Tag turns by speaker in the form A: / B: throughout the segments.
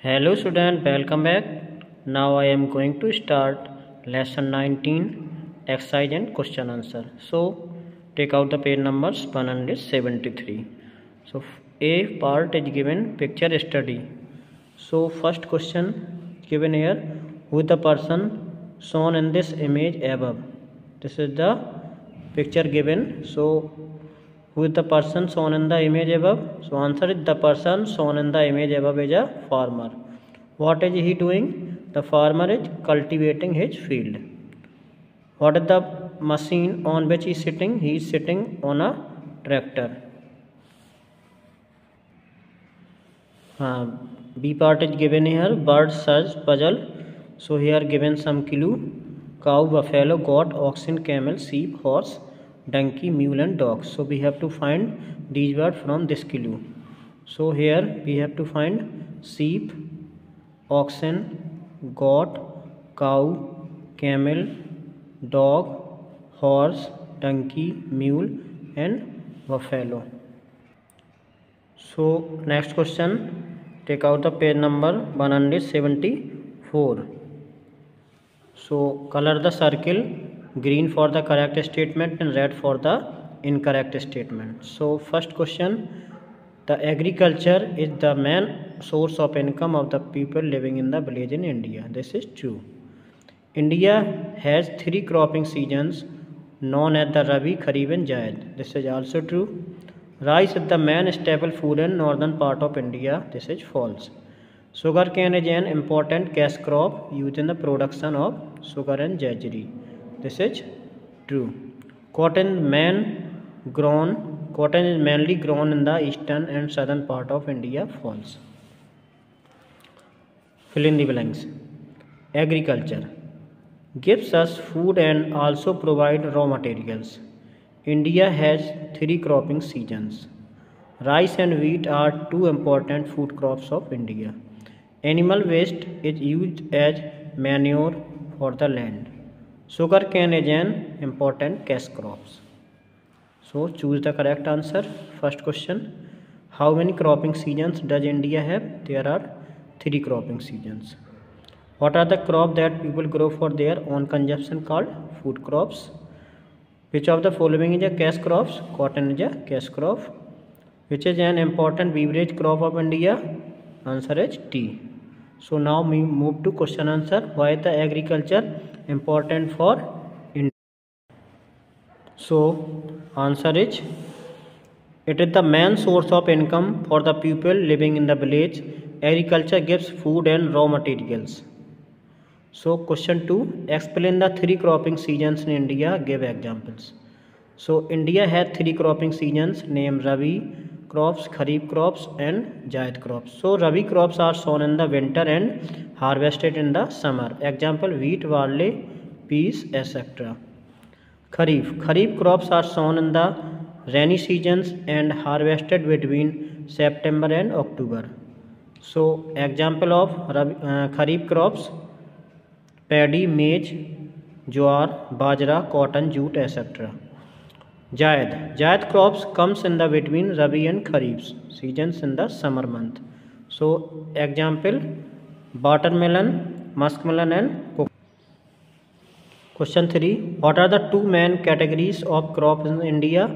A: Hello student, welcome back. Now I am going to start lesson 19 exercise and question answer. So take out the page numbers 173. So a part is given picture study. So first question given here, who is the person shown in this image above? This is the picture given. So who is the person shown in the image above? So answer is the person shown in the image above is a farmer. What is he doing? The farmer is cultivating his field. What is the machine on which he is sitting? He is sitting on a tractor. B part is given here, bird search puzzle. So here given some clue: cow, buffalo, goat, oxen, camel, sheep, horse, donkey, mule and dog. So we have to find these words from this clue. So here we have to find sheep, oxen, goat, cow, camel, dog, horse, donkey, mule and buffalo. So next question, take out the page number 174. So color the circle, green for the correct statement and red for the incorrect statement. So first question, the agriculture is the main source of income of the people living in the village in India. This is true. India has 3 cropping seasons known as the Rabi, Kharif and Zaid. This is also true. Rice is the main staple food in northern part of India. This is false. Sugarcane is an important cash crop used in the production of sugar and jaggery. This is true. Cotton is mainly grown in the eastern and southern part of India. False. Fill in the blanks. Agriculture gives us food and also provide raw materials. India has 3 cropping seasons. Rice and wheat are 2 important food crops of India. Animal waste is used as manure for the land. Sugarcane is an important cash crop. So choose the correct answer. First question, how many cropping seasons does India have? There are 3 cropping seasons. What are the crops that people grow for their own consumption called food crops? Which of the following is a cash crops? Cotton is a cash crop. Which is an important beverage crop of India? Answer is tea. So now we move to question answer. Why is the agriculture important for India? So answer is, it is the main source of income for the people living in the village. Agriculture gives food and raw materials. So question 2, explain the 3 cropping seasons in India. Give examples. So India has 3 cropping seasons, named Rabi crops, Kharif crops and Zaid crops. So Rabi crops are sown in the winter and harvested in the summer. Example, wheat, barley, peas, etc. Kharif crops are sown in the rainy seasons and harvested between September and October. So example of Kharif crops: paddy, maize, jowar, bajra, cotton, jute, etc. Zaid crops comes in the between Rabi and Kharif seasons in the summer month. So example, watermelon, muskmelon and coconut. Question 3, what are the 2 main categories of crops in India?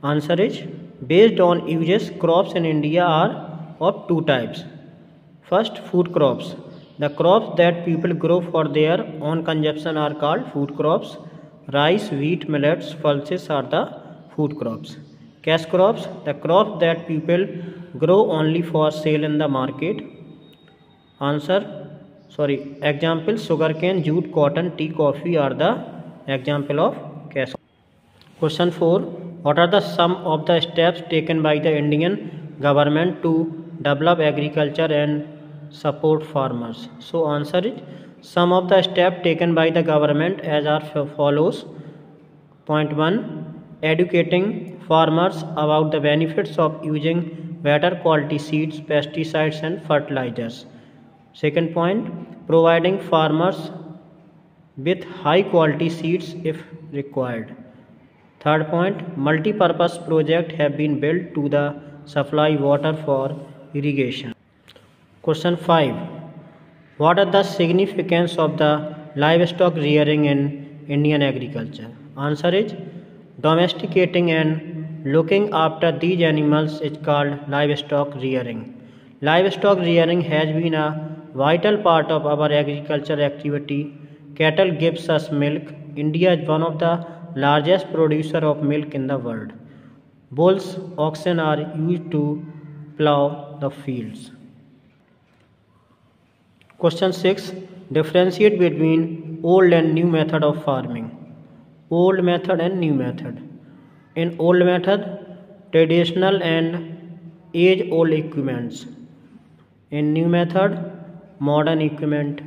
A: Answer is, based on uses, crops in India are of 2 types. First, food crops. The crops that people grow for their own consumption are called food crops. Rice, wheat, millets, pulses are the food crops. Cash crops, the crops that people grow only for sale in the market. Example, sugarcane, jute, cotton, tea, coffee are the example of cash. Question 4, what are the some of the steps taken by the Indian government to develop agriculture and support farmers? So answer is, some of the steps taken by the government as are follows. Point 1, educating farmers about the benefits of using better quality seeds, pesticides and fertilizers. Second point, providing farmers with high quality seeds if required. Third point, multi-purpose projects have been built to supply water for irrigation. Question 5. What are the significance of the livestock rearing in Indian agriculture? Answer is domesticating and looking after these animals is called livestock rearing. Livestock rearing has been a vital part of our agriculture activity. Cattle gives us milk. India is one of the largest producer of milk in the world. Bulls, oxen are used to plow the fields. Question 6. Differentiate between old and new method of farming. Old method and new method. In old method, traditional and age-old equipments. In new method, modern equipment.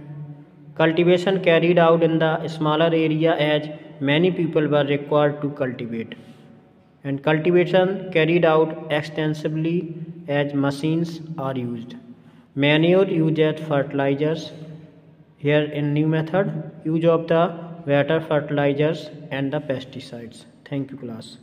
A: Cultivation carried out in the smaller area as many people were required to cultivate. And cultivation carried out extensively as machines are used. Manure used as fertilizers. Here in new method, use of the water fertilizers and the pesticides. Thank you class.